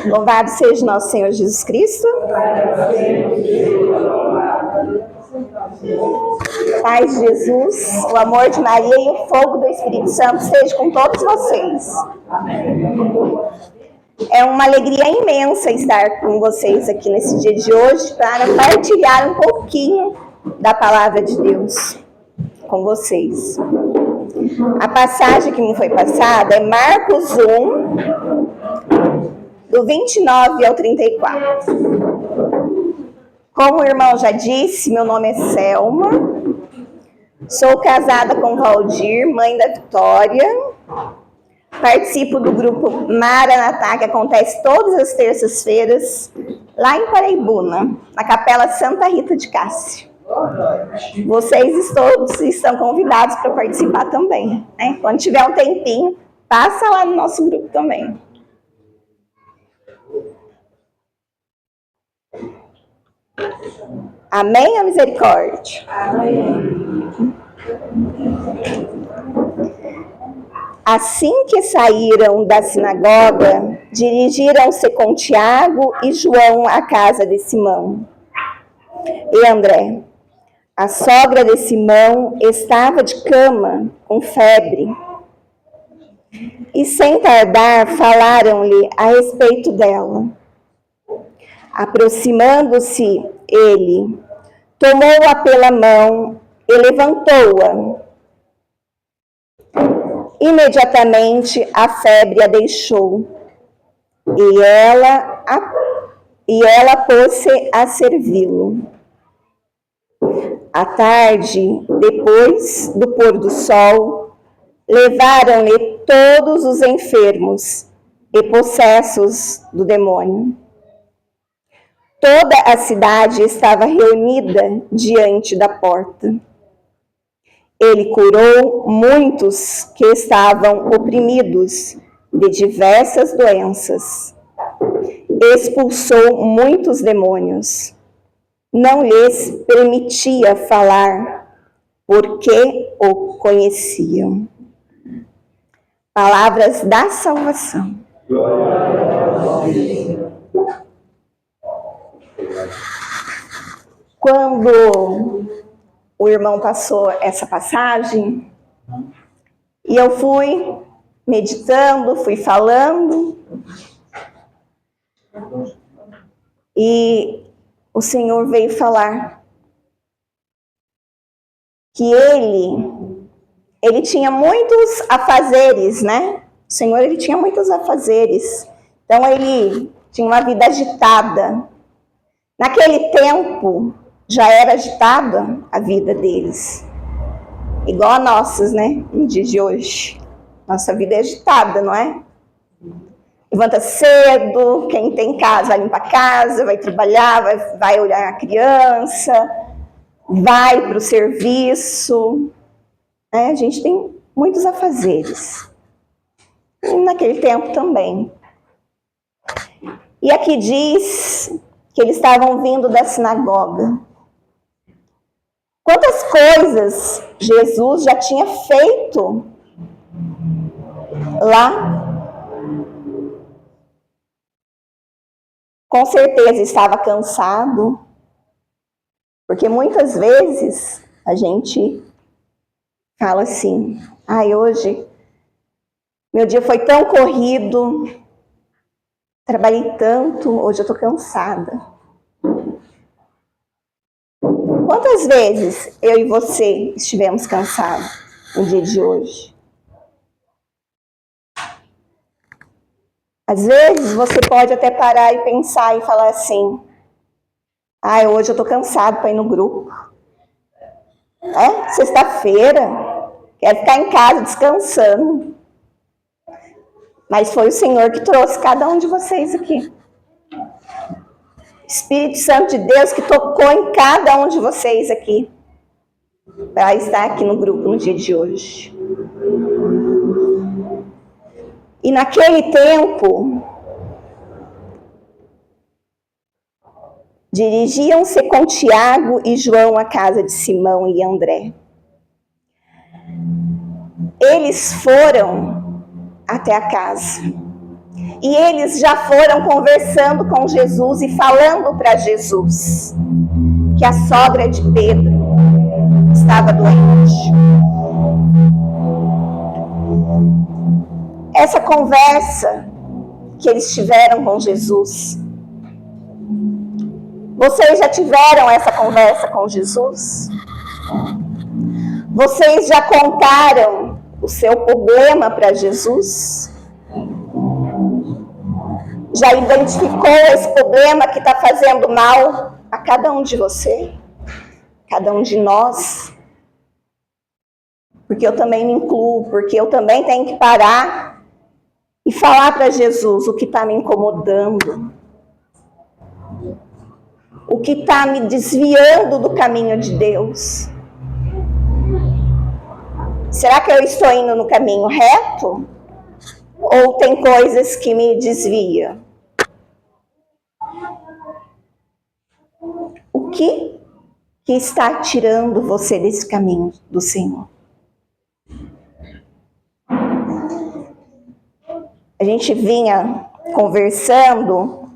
Louvado seja nosso Senhor Jesus Cristo. Paz de Jesus, o amor de Maria e o fogo do Espírito Santo esteja com todos vocês. É uma alegria imensa estar com vocês aqui nesse dia de hoje para partilhar um pouquinho da palavra de Deus com vocês. A passagem que me foi passada é Marcos 1, do 29 ao 34. Como o irmão já disse, meu nome é Selma, sou casada com Valdir, mãe da Vitória, participo do grupo Maranatá, que acontece todas as terças-feiras, lá em Paraibuna, na Capela Santa Rita de Cássia. Vocês todos estão convidados para participar também, né? Quando tiver um tempinho, passa lá no nosso grupo também. Amém, a misericórdia? Amém. Assim que saíram da sinagoga, dirigiram-se com Tiago e João à casa de Simão e André. A sogra de Simão estava de cama, com febre. E sem tardar, falaram-lhe a respeito dela. Aproximando-se ele, tomou-a pela mão e levantou-a. Imediatamente a febre a deixou, e ela pôs-se a servi-lo. À tarde, depois do pôr do sol, levaram-lhe todos os enfermos e possessos do demônio. Toda a cidade estava reunida diante da porta. Ele curou muitos que estavam oprimidos de diversas doenças. Expulsou muitos demônios. Não lhes permitia falar, porque o conheciam. Palavras da salvação. Quando o irmão passou essa passagem, e eu fui meditando, fui falando, e o Senhor veio falar que ele tinha muitos afazeres, né? O Senhor, ele tinha muitos afazeres. Então, ele tinha uma vida agitada. Naquele tempo, já era agitada a vida deles. Igual a nossas, né? No dia de hoje. Nossa vida é agitada, não é? Levanta cedo, quem tem casa vai limpar a casa, vai trabalhar, vai olhar a criança, vai para o serviço. A gente tem muitos afazeres. E naquele tempo também. E aqui diz que eles estavam vindo da sinagoga. Quantas coisas Jesus já tinha feito lá? Com certeza estava cansado, porque muitas vezes a gente fala assim: hoje meu dia foi tão corrido, trabalhei tanto, hoje eu estou cansada. Quantas vezes eu e você estivemos cansados no dia de hoje? Às vezes você pode até parar e pensar e falar assim: hoje eu estou cansado para ir no grupo. Sexta-feira, quero ficar em casa descansando. Mas foi o Senhor que trouxe cada um de vocês aqui. Espírito Santo de Deus que tocou em cada um de vocês aqui para estar aqui no grupo no dia de hoje. E naquele tempo, dirigiam-se com Tiago e João à casa de Simão e André. Eles foram até a casa E eles já foram conversando com Jesus e falando para Jesus que a sogra de Pedro estava doente. Essa conversa que eles tiveram com Jesus, vocês já tiveram essa conversa com Jesus? Vocês já contaram o seu problema para Jesus? Já identificou esse problema que está fazendo mal a cada um de você? Cada um de nós? Porque eu também me incluo, porque eu também tenho que parar e falar para Jesus o que está me incomodando, o que está me desviando do caminho de Deus. Será que eu estou indo no caminho reto? Ou tem coisas que me desviam? O que está tirando você desse caminho do Senhor? A gente vinha conversando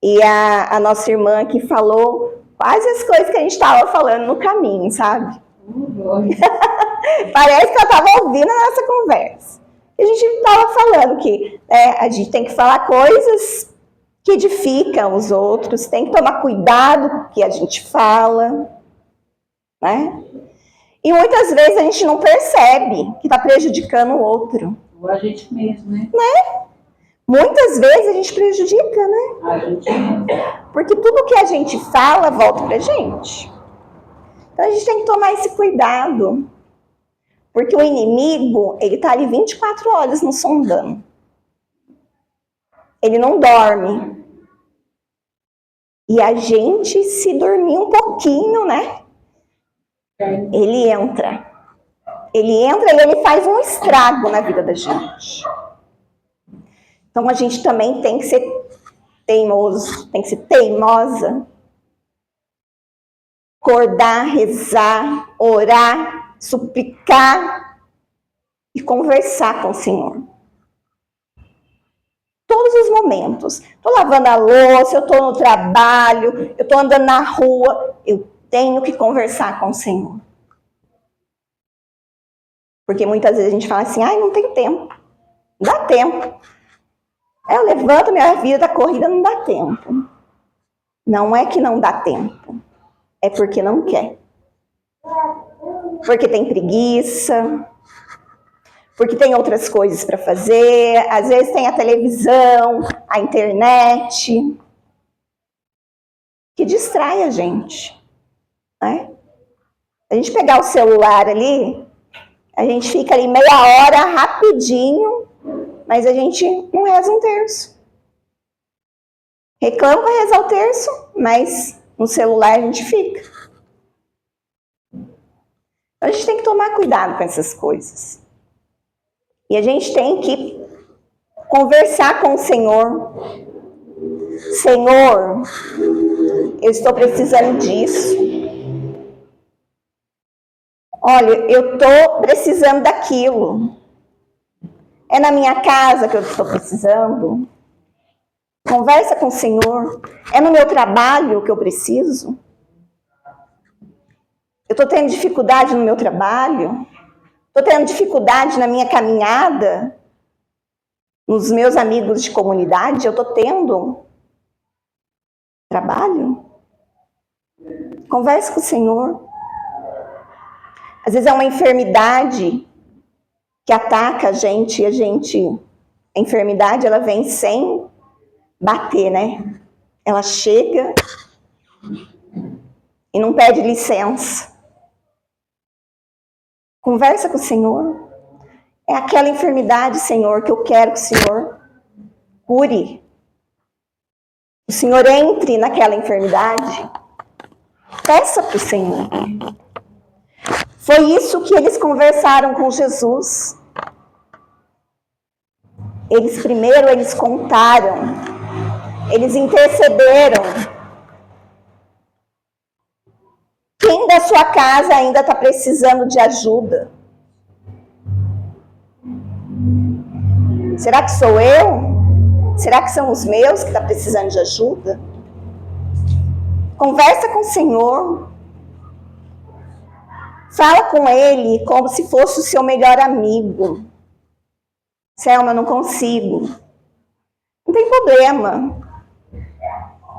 e a nossa irmã aqui falou quase as coisas que a gente estava falando no caminho, sabe? Parece que ela estava ouvindo a nossa conversa. A gente estava falando que a gente tem que falar coisas que edificam os outros, tem que tomar cuidado com o que a gente fala, né? E muitas vezes a gente não percebe que está prejudicando o outro. Ou a gente mesmo, né? Muitas vezes a gente prejudica, né? A gente mesmo. Porque tudo que a gente fala volta pra gente. Então a gente tem que tomar esse cuidado. Porque o inimigo, ele tá ali 24 horas nos sondando. Ele não dorme. E a gente, se dormir um pouquinho, né? Ele entra. Ele entra e ele faz um estrago na vida da gente. Então a gente também tem que ser teimoso, tem que ser teimosa. Acordar, rezar, orar, suplicar e conversar com o Senhor. Todos os momentos. Estou lavando a louça, eu estou no trabalho, eu estou andando na rua, eu tenho que conversar com o Senhor. Porque muitas vezes a gente fala assim, ai, não tem tempo. Não dá tempo. Eu levanto, minha vida da corrida, não dá tempo. Não é que não dá tempo. É porque não quer. Porque tem preguiça. Porque tem outras coisas para fazer. Às vezes tem a televisão, a internet. Que distrai a gente. Né? A gente pegar o celular ali, a gente fica ali meia hora, rapidinho, mas a gente não reza um terço. Reclama para rezar o terço, mas no celular a gente fica. Então a gente tem que tomar cuidado com essas coisas. E a gente tem que conversar com o Senhor. Senhor, eu estou precisando disso. Olha, eu estou precisando daquilo. É na minha casa que eu estou precisando? Conversa com o Senhor. É no meu trabalho que eu preciso? Eu estou tendo dificuldade no meu trabalho? Estou tendo dificuldade na minha caminhada? Nos meus amigos de comunidade? Eu estou tendo trabalho? Conversa com o Senhor. Às vezes é uma enfermidade que ataca a gente e a enfermidade ela vem sem bater, né? Ela chega e não pede licença. Conversa com o Senhor. É aquela enfermidade, Senhor, que eu quero que o Senhor cure. O Senhor entre naquela enfermidade. Peça para o Senhor. Foi isso que eles conversaram com Jesus. Eles contaram. Eles intercederam. Quem da sua casa ainda está precisando de ajuda? Será que sou eu? Será que são os meus que estão precisando de ajuda? Conversa com o Senhor. Fala com Ele como se fosse o seu melhor amigo. Selma, eu não consigo. Não tem problema.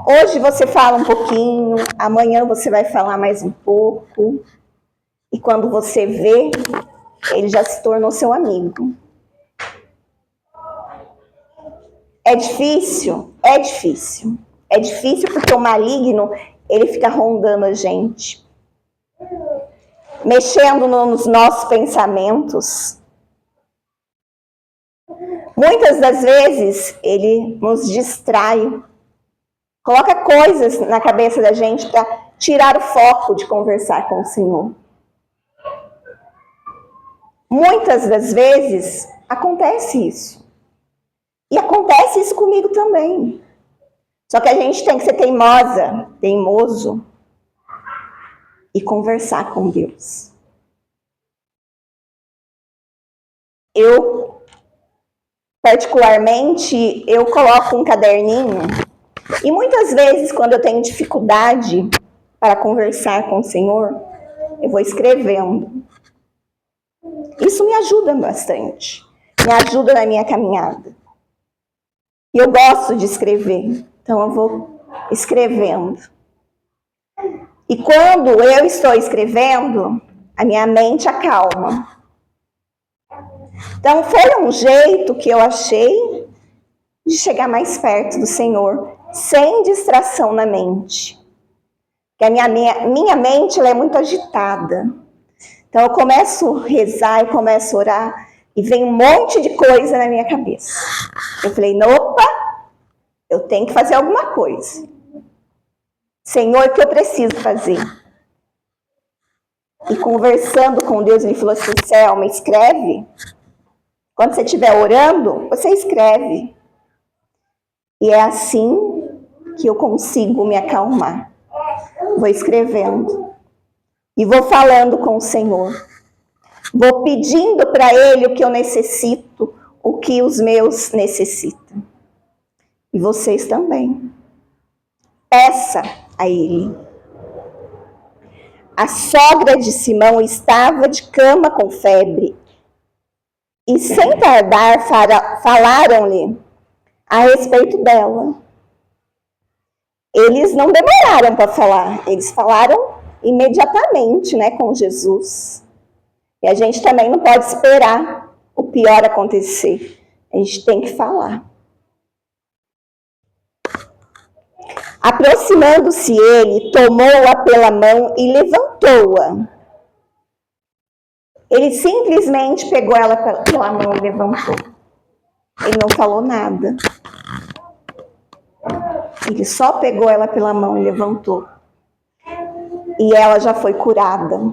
Hoje você fala um pouquinho, amanhã você vai falar mais um pouco. E quando você vê, ele já se tornou seu amigo. É difícil? É difícil. É difícil porque o maligno, ele fica rondando a gente. Mexendo nos nossos pensamentos. Muitas das vezes, ele nos distrai. Coloca coisas na cabeça da gente para tirar o foco de conversar com o Senhor. Muitas das vezes, acontece isso. E acontece isso comigo também. Só que a gente tem que ser teimosa, teimoso e conversar com Deus. Eu, particularmente, eu coloco um caderninho e muitas vezes, quando eu tenho dificuldade para conversar com o Senhor, eu vou escrevendo. Isso me ajuda bastante. Me ajuda na minha caminhada. E eu gosto de escrever, então eu vou escrevendo. E quando eu estou escrevendo, a minha mente acalma. Então foi um jeito que eu achei de chegar mais perto do Senhor, sem distração na mente. Porque a minha mente ela é muito agitada. Então eu começo a rezar, eu começo a orar, e vem um monte de coisa na minha cabeça. Eu falei, opa, eu tenho que fazer alguma coisa. Senhor, o que eu preciso fazer? E conversando com Deus, ele falou assim, Selma, escreve. Quando você estiver orando, você escreve. E é assim que eu consigo me acalmar. Vou escrevendo. E vou falando com o Senhor. Vou pedindo para Ele o que eu necessito, o que os meus necessitam. E vocês também. Peça a Ele. A sogra de Simão estava de cama com febre. E sem tardar falaram-lhe a respeito dela. Eles não demoraram para falar. Eles falaram imediatamente, né, com Jesus. E a gente também não pode esperar o pior acontecer. A gente tem que falar. Aproximando-se ele, tomou-a pela mão e levantou-a. Ele simplesmente pegou ela pela mão e levantou. Ele não falou nada. Ele só pegou ela pela mão e levantou. E ela já foi curada.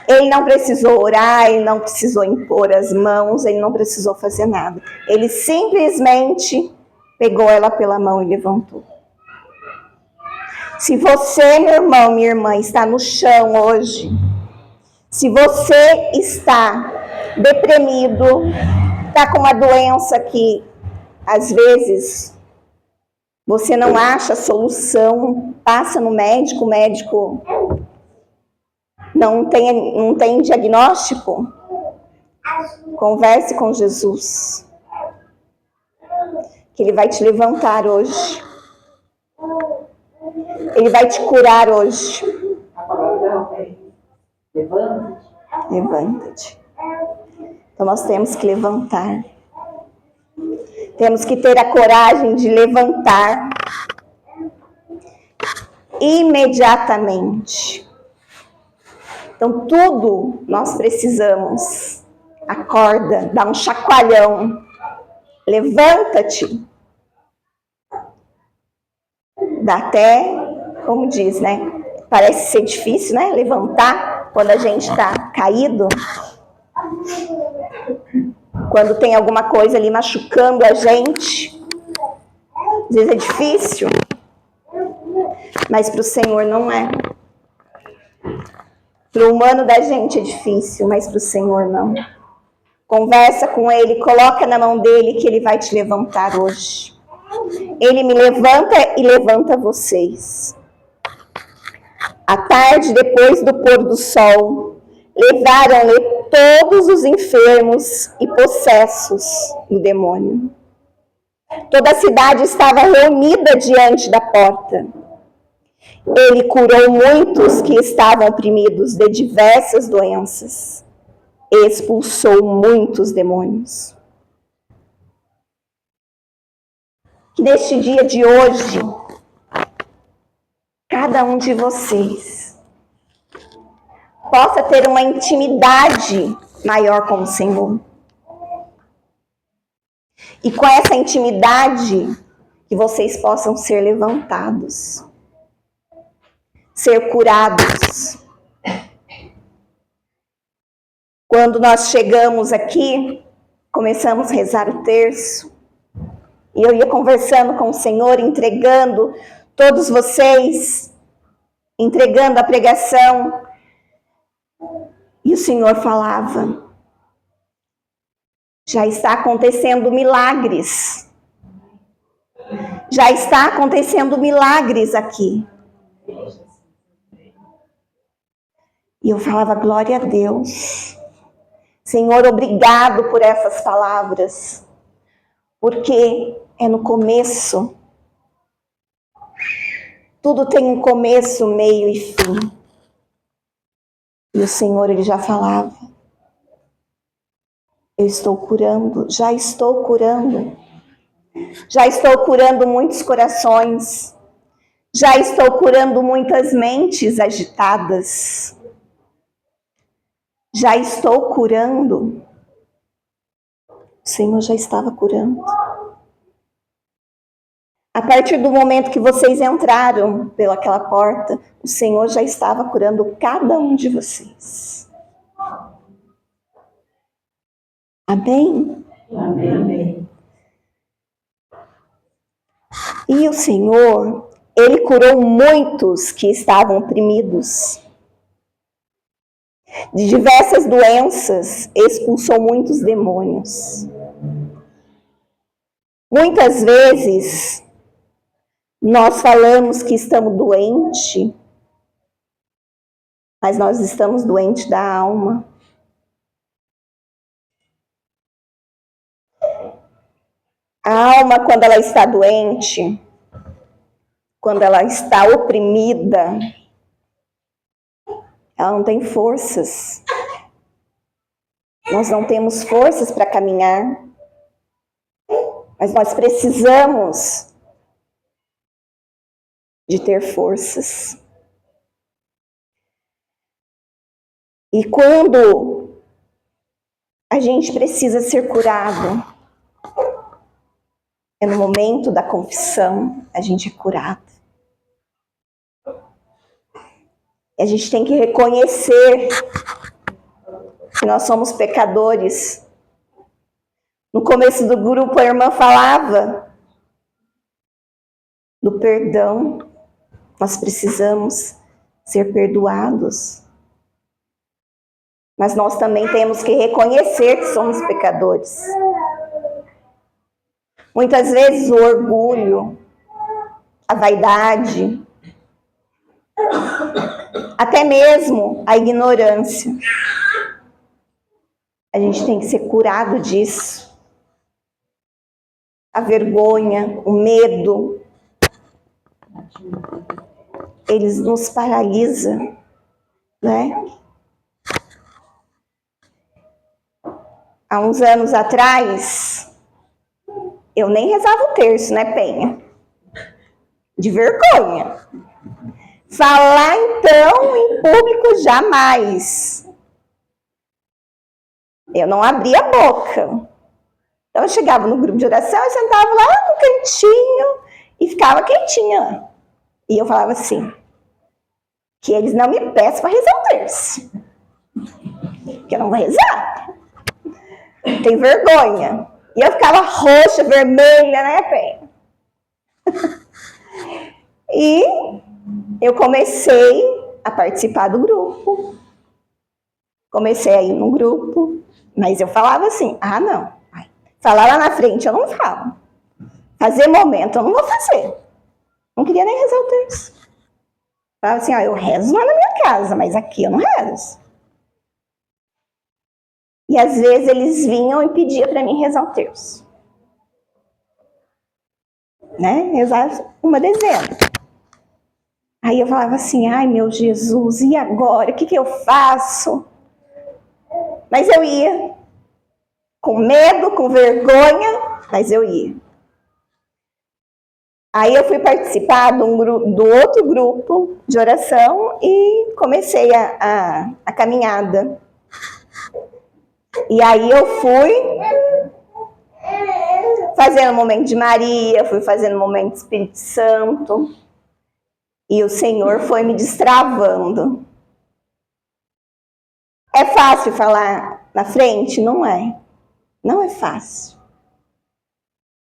Ele não precisou orar, ele não precisou impor as mãos, ele não precisou fazer nada. Ele simplesmente pegou ela pela mão e levantou. Se você, meu irmão, minha irmã, está no chão hoje, se você está deprimido, está com uma doença que, às vezes, você não acha solução, passa no médico, o médico não tem diagnóstico, converse com Jesus, que Ele vai te levantar hoje. Ele vai te curar hoje. Levanta-te. Levanta-te. Então nós temos que levantar. Temos que ter a coragem de levantar imediatamente. Então tudo nós precisamos. Acorda, dá um chacoalhão. Levanta-te. Dá até, como diz, né? Parece ser difícil, né? Levantar quando a gente está caído. Quando tem alguma coisa ali machucando a gente. Às vezes é difícil. Mas para o Senhor não é. Para o humano da gente é difícil, mas para o Senhor não. Conversa com ele, coloca na mão dele que ele vai te levantar hoje. Ele me levanta e levanta vocês. À tarde, depois do pôr do sol, levaram-lhe todos os enfermos e possessos do demônio. Toda a cidade estava reunida diante da porta. Ele curou muitos que estavam oprimidos de diversas doenças. Expulsou muitos demônios. Que neste dia de hoje, cada um de vocês possa ter uma intimidade maior com o Senhor. E com essa intimidade, que vocês possam ser levantados, ser curados. Quando nós chegamos aqui, começamos a rezar o terço, e eu ia conversando com o Senhor, entregando todos vocês, entregando a pregação, e o Senhor falava: já está acontecendo milagres. Já está acontecendo milagres aqui. E eu falava: glória a Deus. Senhor, obrigado por essas palavras. Porque é no começo. Tudo tem um começo, meio e fim. E o Senhor, Ele já falava: eu estou curando, já estou curando. Já estou curando muitos corações. Já estou curando muitas mentes agitadas. Já estou curando. O Senhor já estava curando. A partir do momento que vocês entraram pelaquela porta, o Senhor já estava curando cada um de vocês. Amém? Amém. E o Senhor, Ele curou muitos que estavam oprimidos de diversas doenças, expulsou muitos demônios. Muitas vezes, nós falamos que estamos doentes, mas nós estamos doentes da alma. A alma, quando ela está doente, quando ela está oprimida, ela não tem forças. Nós não temos forças para caminhar. Mas nós precisamos de ter forças. E quando a gente precisa ser curado, é no momento da confissão, a gente é curado. E a gente tem que reconhecer que nós somos pecadores. No começo do grupo, a irmã falava do perdão. Nós precisamos ser perdoados. Mas nós também temos que reconhecer que somos pecadores. Muitas vezes o orgulho, a vaidade, até mesmo a ignorância. A gente tem que ser curado disso. A vergonha, o medo, eles nos paralisam, né? Há uns anos atrás, eu nem rezava o terço, né, Penha? De vergonha. Falar, então, em público, jamais. Eu não abria a boca. Então, eu chegava no grupo de oração, eu sentava lá no cantinho e ficava quietinha. E eu falava assim, que eles não me peçam para rezar o terço. Que eu não vou rezar. Tenho vergonha. E eu ficava roxa, vermelha, né, Penha? E eu comecei a participar do grupo. Comecei a ir no grupo. Mas eu falava assim, não. Falar lá na frente eu não falo. Fazer momento eu não vou fazer. Não queria nem rezar o terço. Falava assim, eu rezo lá na minha casa, mas aqui eu não rezo. E às vezes eles vinham e pediam para mim rezar o terço. Né? Rezar uma dezena. Aí eu falava assim, ai meu Jesus, e agora? O que eu faço? Mas eu ia. Com medo, com vergonha, mas eu ia. Aí eu fui participar do outro grupo de oração e comecei a caminhada. E aí eu fui fazendo o momento de Maria, fui fazendo o momento do Espírito Santo. E o Senhor foi me destravando. É fácil falar na frente? Não é. Não é fácil.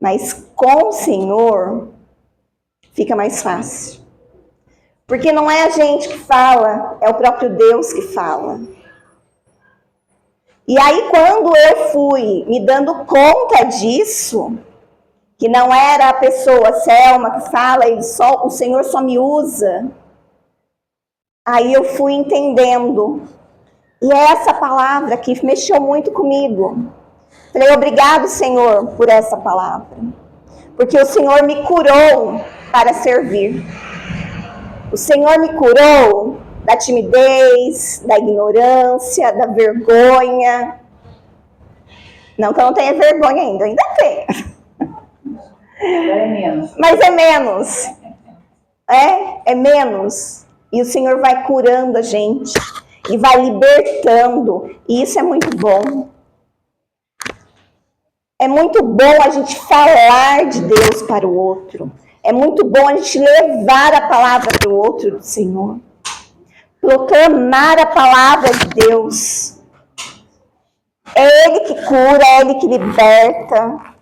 Mas com o Senhor fica mais fácil. Porque não é a gente que fala, é o próprio Deus que fala. E aí quando eu fui me dando conta disso, que não era a pessoa, Selma, que fala, o Senhor só me usa, aí eu fui entendendo. E é essa palavra que mexeu muito comigo. Falei, obrigado, Senhor, por essa palavra. Porque o Senhor me curou para servir. O Senhor me curou da timidez, da ignorância, da vergonha. Não que eu não tenha vergonha ainda tenho. É menos. Mas é menos. É menos. E o Senhor vai curando a gente. E vai libertando. E isso é muito bom. É muito bom a gente falar de Deus para o outro. É muito bom a gente levar a palavra para o outro do Senhor. Proclamar a palavra de Deus. É Ele que cura, é Ele que liberta.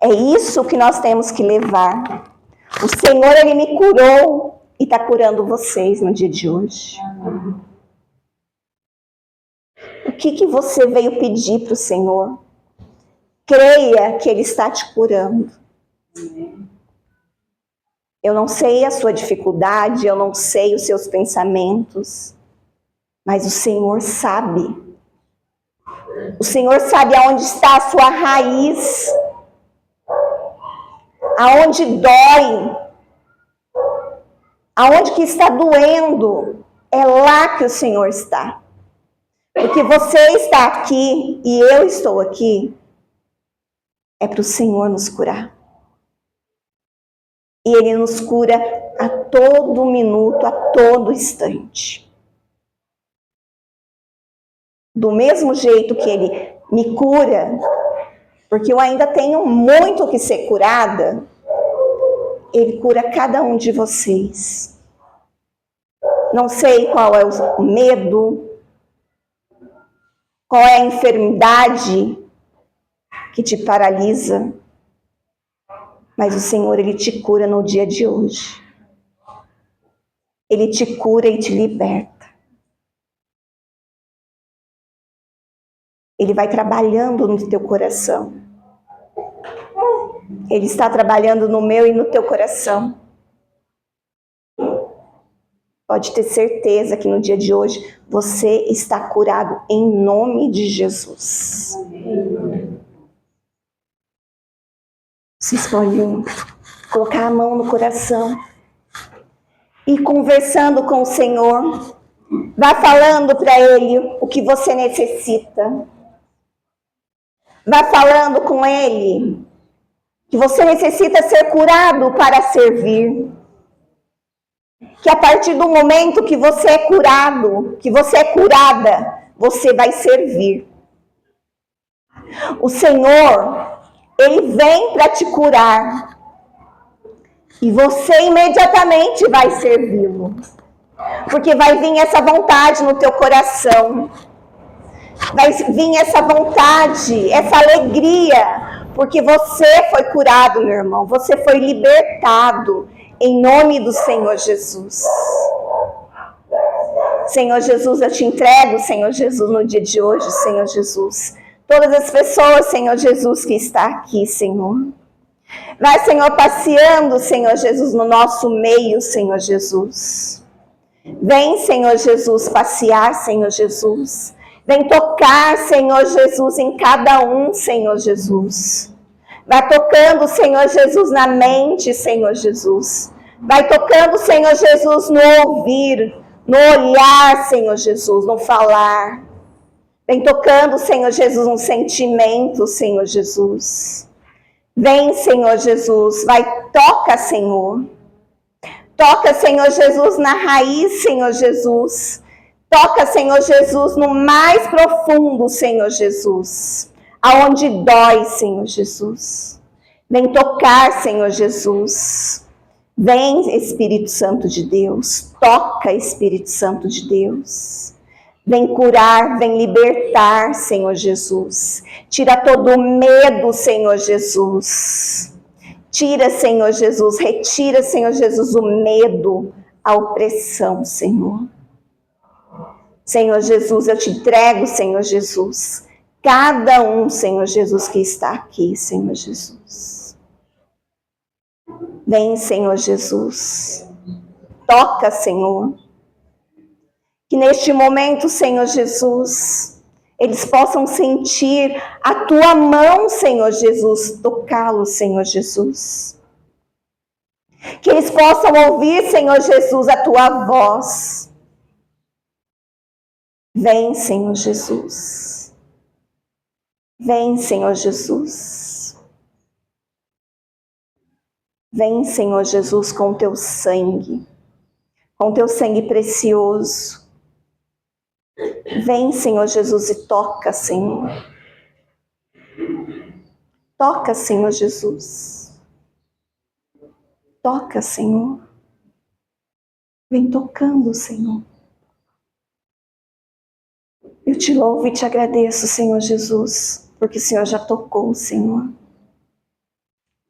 É isso que nós temos que levar. O Senhor, Ele me curou e está curando vocês no dia de hoje. O que você veio pedir para o Senhor? Creia que Ele está te curando. Eu não sei a sua dificuldade, eu não sei os seus pensamentos, mas o Senhor sabe. O Senhor sabe aonde está a sua raiz, aonde dói, aonde que está doendo, é lá que o Senhor está. Porque você está aqui e eu estou aqui, é para o Senhor nos curar. E Ele nos cura a todo minuto, a todo instante. Do mesmo jeito que Ele me cura, porque eu ainda tenho muito que ser curada, Ele cura cada um de vocês. Não sei qual é o medo, qual é a enfermidade que te paralisa, mas o Senhor, Ele te cura no dia de hoje. Ele te cura e te liberta. Ele vai trabalhando no teu coração. Ele está trabalhando no meu e no teu coração. Pode ter certeza que no dia de hoje você está curado em nome de Jesus. Vocês podem colocar a mão no coração e conversando com o Senhor. Vá falando para Ele o que você necessita. Vá falando com Ele que você necessita ser curado para servir. Que a partir do momento que você é curado, que você é curada, você vai servir. O Senhor, Ele vem para te curar. E você imediatamente vai servi-lo. Porque vai vir essa vontade no teu coração. Vai vir essa vontade, essa alegria. Porque você foi curado, meu irmão. Você foi libertado. Em nome do Senhor Jesus. Senhor Jesus, eu te entrego, Senhor Jesus, no dia de hoje, Senhor Jesus. Todas as pessoas, Senhor Jesus, que está aqui, Senhor. Vai, Senhor, passeando, Senhor Jesus, no nosso meio, Senhor Jesus. Vem, Senhor Jesus, passear, Senhor Jesus. Vem tocar, Senhor Jesus, em cada um, Senhor Jesus. Vai tocando, Senhor Jesus, na mente, Senhor Jesus. Vai tocando, Senhor Jesus, no ouvir, no olhar, Senhor Jesus, no falar. Vem tocando, Senhor Jesus, no sentimento, Senhor Jesus. Vem, Senhor Jesus, vai, toca, Senhor. Toca, Senhor Jesus, na raiz, Senhor Jesus. Toca, Senhor Jesus, no mais profundo, Senhor Jesus. Aonde dói, Senhor Jesus. Vem tocar, Senhor Jesus. Vem, Espírito Santo de Deus. Toca, Espírito Santo de Deus. Vem curar, vem libertar, Senhor Jesus. Tira todo o medo, Senhor Jesus. Tira, Senhor Jesus, retira, Senhor Jesus, o medo, a opressão, Senhor. Senhor Jesus, eu te entrego, Senhor Jesus, cada um, Senhor Jesus, que está aqui, Senhor Jesus. Vem, Senhor Jesus. Toca, Senhor. Que neste momento, Senhor Jesus, eles possam sentir a tua mão, Senhor Jesus, tocá-los, Senhor Jesus. Que eles possam ouvir, Senhor Jesus, a tua voz. Vem, Senhor Jesus. Vem, Senhor Jesus. Vem, Senhor Jesus, com o teu sangue precioso. Vem, Senhor Jesus, e toca, Senhor. Toca, Senhor Jesus. Toca, Senhor. Vem tocando, Senhor. Eu te louvo e te agradeço, Senhor Jesus, porque o Senhor já tocou, Senhor.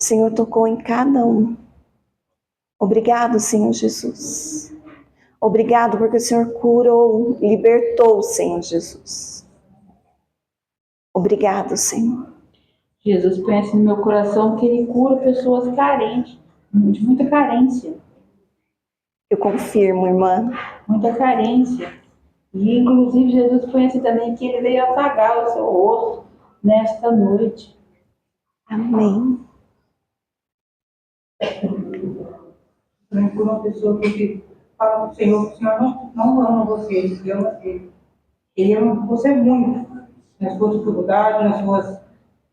O Senhor tocou em cada um. Obrigado, Senhor Jesus. Obrigado porque o Senhor curou, libertou, Senhor Jesus. Obrigado, Senhor. Jesus conhece no meu coração que Ele cura pessoas carentes, de muita carência. Eu confirmo, irmã. Muita carência. E, inclusive, Jesus conhece também que Ele veio apagar o seu rosto nesta noite. Amém. Por uma pessoa que fala para o Senhor não ama você, Ele ama você. Ele ama você muito, nas suas dificuldades, nas suas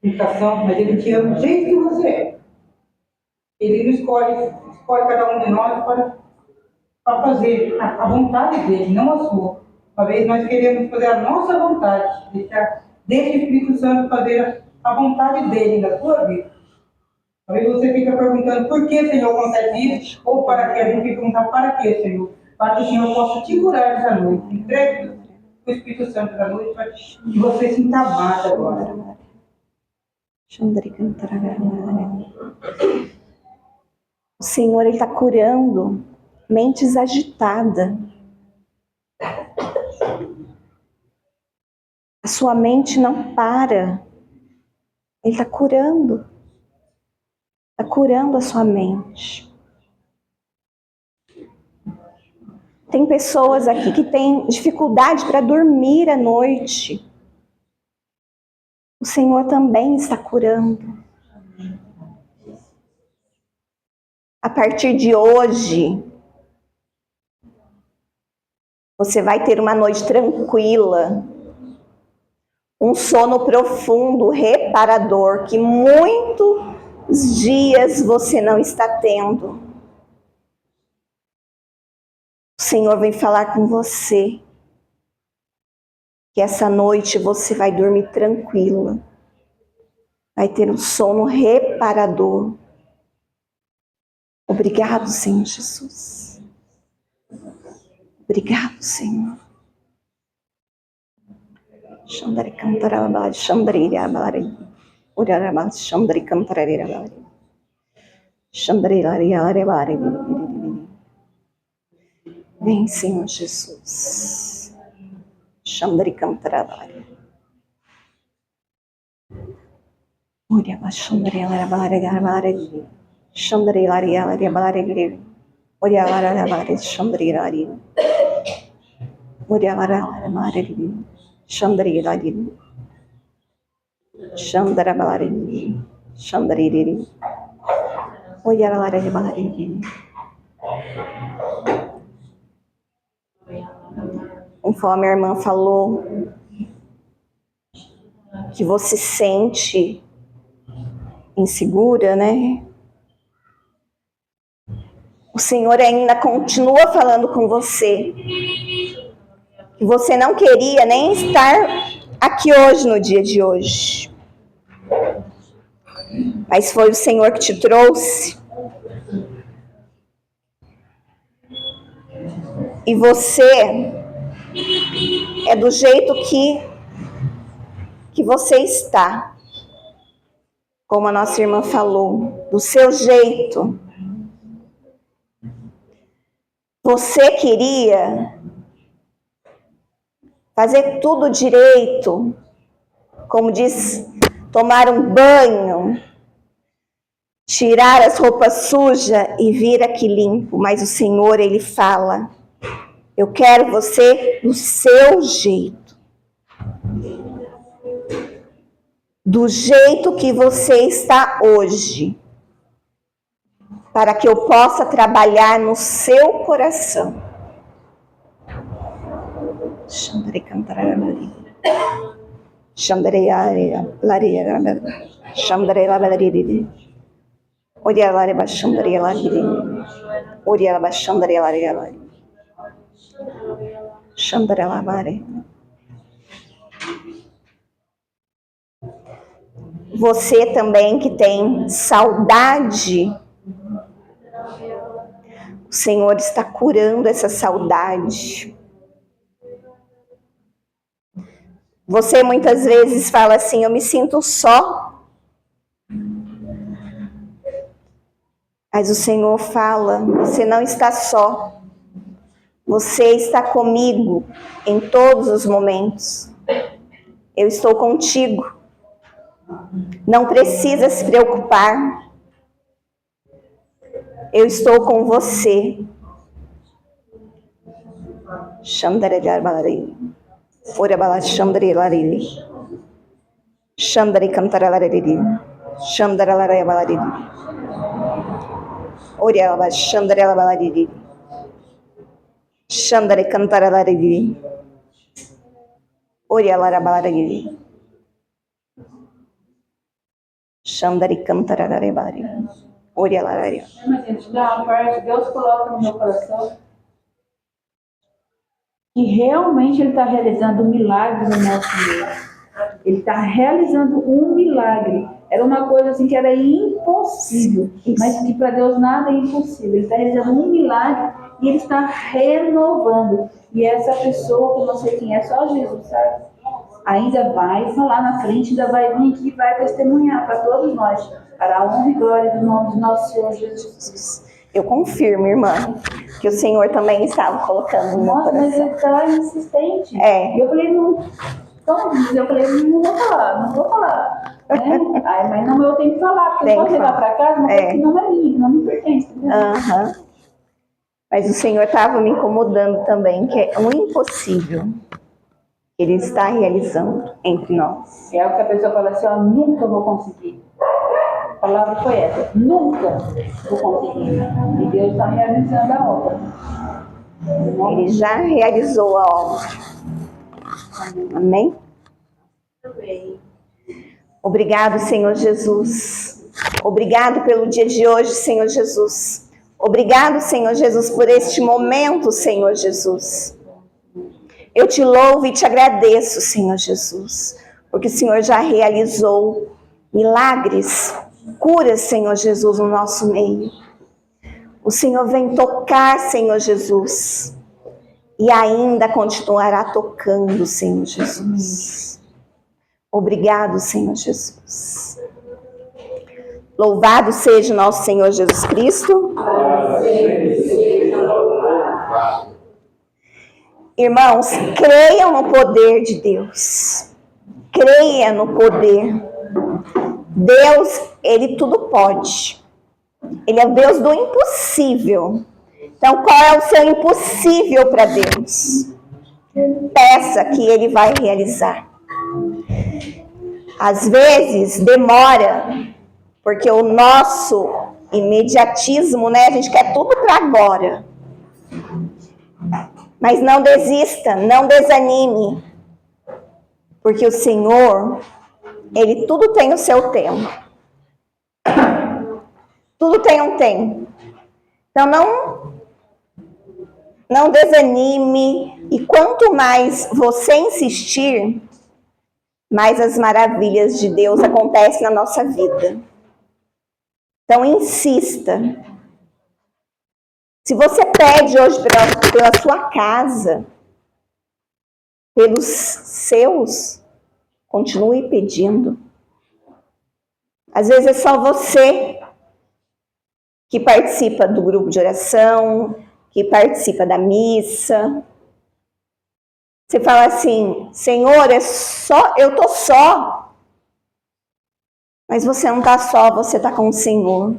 limitações, mas Ele te ama do jeito que você é. Ele não escolhe cada um de nós para fazer a vontade dele, não a sua. Uma vez nós queremos fazer a nossa vontade, deixa o Espírito Santo fazer a vontade dele na sua vida. Aí você fica perguntando por que, Senhor, acontece isso, ou para que a gente fica perguntando para que, Senhor? Para que o Senhor possa te curar essa noite. Entregue o Espírito Santo essa noite para que você se sinta amado agora. O Senhor, Ele está curando mentes agitadas. A sua mente não para. Ele está curando. Está curando a sua mente. Tem pessoas aqui que têm dificuldade para dormir à noite. O Senhor também está curando. A partir de hoje, você vai ter uma noite tranquila. Um sono profundo, reparador, que muitos dias você não está tendo. O Senhor vem falar com você que essa noite você vai dormir tranquila, vai ter um sono reparador. Obrigado, Senhor Jesus. Obrigado, Senhor. Xandre cantarabá, xandre abare, urarabá, xandre cantarabá, xandre abare. Vem, Senhor Jesus. Xandri cantarabara. Uria baixandri larabara. Xandri laria larabara. Uria larabara xandri laria. Uria larabara. Xandri laria. Xandarabara. Xandri. Uria larabara. Conforme a irmã falou, que você sente insegura, né? O Senhor ainda continua falando com você. Que você não queria nem estar aqui hoje, no dia de hoje. Mas foi o Senhor que te trouxe. E você é do jeito que você está. Como a nossa irmã falou, do seu jeito. Você queria fazer tudo direito, como diz, tomar um banho, tirar as roupas sujas e vir aqui limpo. Mas o Senhor, Ele fala, eu quero você do seu jeito. Do jeito que você está hoje. Para que eu possa trabalhar no seu coração. Xandre cantarabari. Xandre laria. Xandre laria. Oria laria xandre laria. Oria laria xandre laria. Xandre laria. Você também que tem saudade, o Senhor está curando essa saudade. Você muitas vezes fala assim, eu me sinto só. Mas o Senhor fala, você não está só. Você está comigo em todos os momentos. Eu estou contigo. Não precisa se preocupar. Eu estou com você. Xandre garbalari. Ora bala xandre lariri. Xandre cantara lariri. Xandra laraya balari. Ora bala xandre lariri. Xandre cantara lariri. Ora lara balari. Xandre cantara laribari. Ora laraya. Mas, gente, dá uma parte, Deus coloca no meu coração que realmente Ele está realizando um milagre no nosso meio. Ele está realizando um milagre. Era uma coisa assim que era impossível, mas que para Deus nada é impossível. Ele está realizando um milagre e Ele está renovando. E essa pessoa, que eu não sei quem é, só Jesus, sabe? Ainda vai falar na frente, ainda vai vir aqui e vai testemunhar para todos nós, para a honra e glória do nome do nosso Senhor Jesus. Eu confirmo, irmã, que o Senhor também estava colocando no meu Nossa, mas coração. ele está insistente. É. E eu falei, não. Então, eu falei, não vou falar. Né? Aí, mas não, eu tenho que falar, porque eu posso levar para casa uma coisa que não é minha, que não me pertence. Aham. Mas o Senhor estava me incomodando também, que é um impossível. Ele está realizando entre nós. É o que a pessoa fala assim, ó, nunca vou conseguir. A palavra foi essa, nunca vou conseguir. E Deus está realizando a obra. Ele já realizou a obra. Amém? Obrigado, Senhor Jesus. Obrigado pelo dia de hoje, Senhor Jesus. Obrigado, Senhor Jesus, por este momento, Senhor Jesus. Eu te louvo e te agradeço, Senhor Jesus, porque o Senhor já realizou milagres, curas, Senhor Jesus, no nosso meio. O Senhor vem tocar, Senhor Jesus, e ainda continuará tocando, Senhor Jesus. Obrigado, Senhor Jesus. Louvado seja o nosso Senhor Jesus Cristo. Irmãos, creiam no poder de Deus. Creia no poder. Deus, Ele tudo pode. Ele é o Deus do impossível. Então, qual é o seu impossível para Deus? Peça que Ele vai realizar. Às vezes, demora, porque o nosso imediatismo, né? A gente quer tudo para agora. Mas não desista, não desanime. Porque o Senhor, Ele tudo tem o seu tempo. Tudo tem um tempo. Então não desanime. E quanto mais você insistir, mais as maravilhas de Deus acontecem na nossa vida. Então insista. Se você pede hoje pela sua casa, pelos seus, continue pedindo. Às vezes é só você que participa do grupo de oração, que participa da missa. Você fala assim, Senhor, eu tô só. Mas você não tá só, você tá com o Senhor.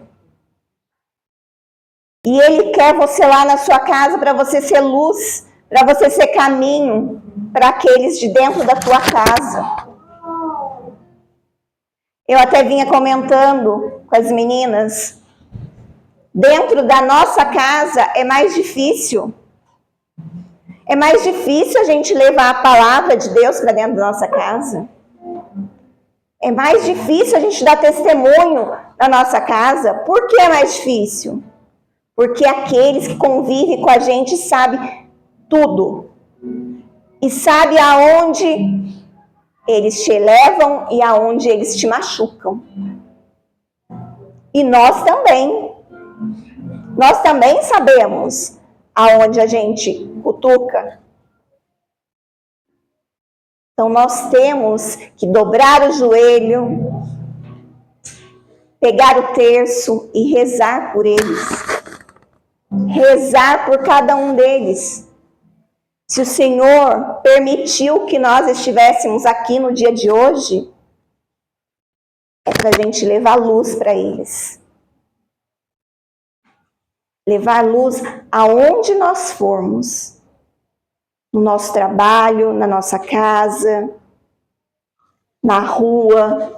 E Ele quer você lá na sua casa para você ser luz, para você ser caminho para aqueles de dentro da tua casa. Eu até vinha comentando com as meninas, dentro da nossa casa é mais difícil. É mais difícil a gente levar a palavra de Deus para dentro da nossa casa. É mais difícil a gente dar testemunho na nossa casa. Por que é mais difícil? Porque aqueles que convivem com a gente sabem tudo. E sabem aonde eles te elevam e aonde eles te machucam. E nós também. Nós também sabemos aonde a gente cutuca. Então nós temos que dobrar o joelho, pegar o terço e rezar por eles. Rezar por cada um deles. Se o Senhor permitiu que nós estivéssemos aqui no dia de hoje, é para a gente levar luz para eles. Levar luz aonde nós formos. No nosso trabalho, na nossa casa, na rua,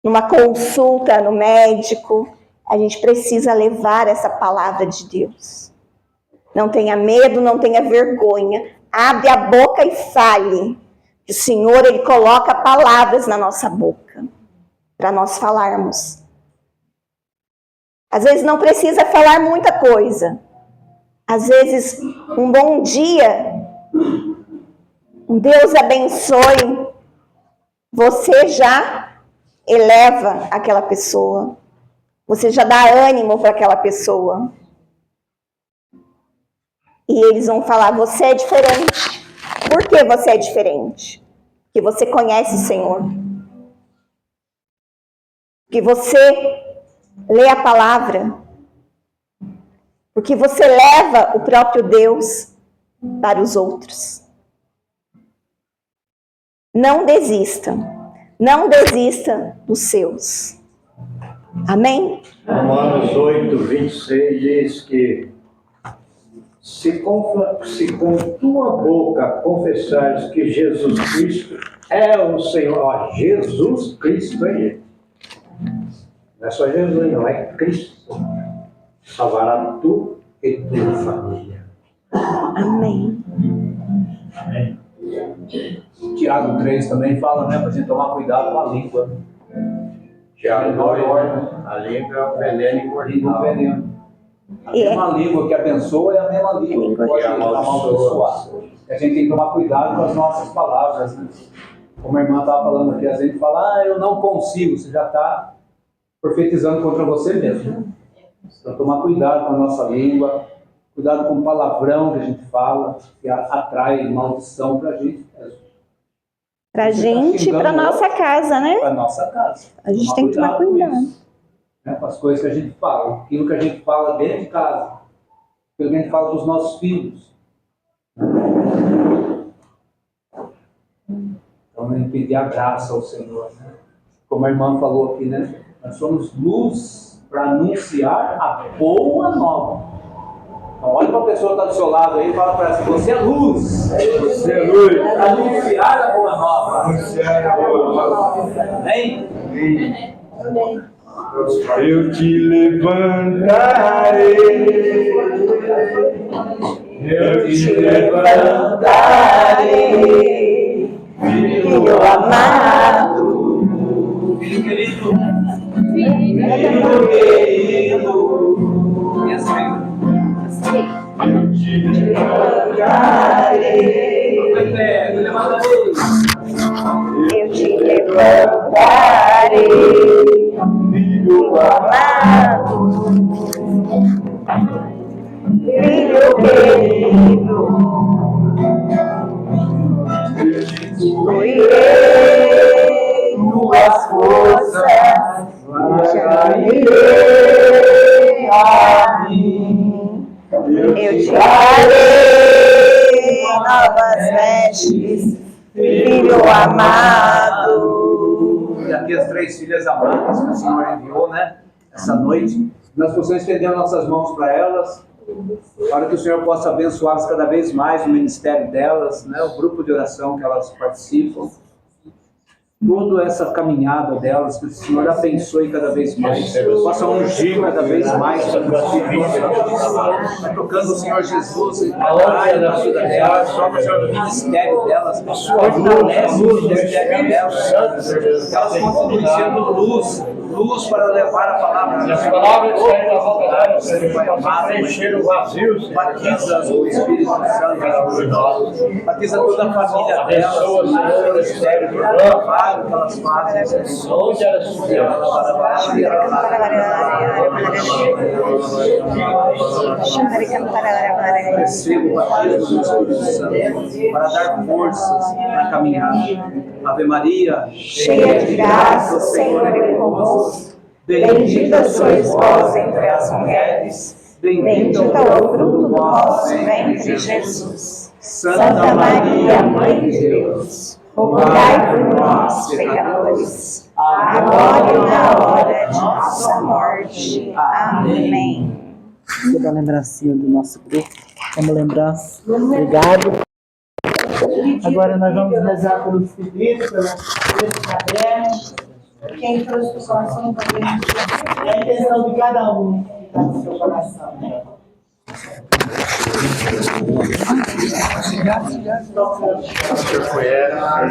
numa consulta no médico. A gente precisa levar essa palavra de Deus. Não tenha medo, não tenha vergonha. Abre a boca e fale. O Senhor, Ele coloca palavras na nossa boca para nós falarmos. Às vezes não precisa falar muita coisa. Às vezes um bom dia, um Deus abençoe, você já eleva aquela pessoa. Você já dá ânimo para aquela pessoa. E eles vão falar, você é diferente. Por que você é diferente? Porque você conhece o Senhor. Porque você lê a palavra. Porque você leva o próprio Deus para os outros. Não desista. Não desista dos seus. Amém? Romanos 8, 26 diz que se com tua boca confessares que Jesus Cristo é o Senhor, ó, Jesus Cristo é Ele. Não é só Jesus, não, é Cristo. Salvará tu e tua família. Amém. Amém. Tiago 3 também fala, né, para a gente tomar cuidado com a língua. Tiago 2, a língua é o veneno imortal. A mesma língua que abençoa é a mesma língua que pode amaldiçoar. A gente tem que tomar cuidado com as nossas palavras, né? Como a irmã estava falando aqui, a gente fala, eu não consigo, você já está profetizando contra você mesmo. Então, tomar cuidado com a nossa língua, cuidado com o palavrão que a gente fala, que atrai maldição para a gente mesmo. Para a gente e para nossa casa, né? Para nossa casa. A gente tem que tomar cuidado. Com as coisas que a gente fala, aquilo que a gente fala dentro de casa. Pelo que a gente fala dos nossos filhos. Então, a gente pedir a graça ao Senhor, né? Como a irmã falou aqui, né? Nós somos luz para anunciar a boa nova. Então, olha para a pessoa que está do seu lado aí e fala para ela: você é luz. Você é luz. Para anunciar a boa nova. Anunciar a boa nova. Amém? Eu te levantarei. Eu te levantarei, filho amado, Filho querido. filho querido. E assim. Eu te levantarei. Levanta a luz. Eu te levantarei, Filho amado, filho querido, restituirei tuas forças, chamarei a mim, eu te darei novas vestes, filho amado. E aqui as 3 filhas amadas que o Senhor enviou, né? Essa noite. Nós possamos estender nossas mãos para elas, para que o Senhor possa abençoá-las cada vez mais no ministério delas, né? O grupo de oração que elas participam. Toda essa caminhada delas, que o Senhor abençoe cada vez mais, possa ungir cada vez mais para os filhos, tocando o Senhor Jesus em cada área da vida delas, só o Senhor do ministério delas, fortalece o ministério delas, que elas continuem sendo luz para levar a palavra. E as palavras saem da boca delas, para preencher o vazio. Batiza o Espírito Santo, batiza toda a família delas, o ministério, o trabalho que elas fazem. Onde elas estiverem. Receba o batismo do Espírito Santo para dar forças na caminhada. Ave Maria, Cheia de graça, o Senhor é convosco. Bendita sois vós entre as mulheres. Bendito é o fruto do vosso ventre, Jesus. Santa Maria, Mãe de Deus, rogai por nós, pecadores, agora e na hora de nossa morte. Amém. Toda a lembrancinha do nosso grupo, como lembrança. Obrigado. Agora nós vamos rezar pelos pedidos, pelos cadernos. Quem trouxe do coração também. É a intenção de cada um que está no seu coração. Né? Foi ela.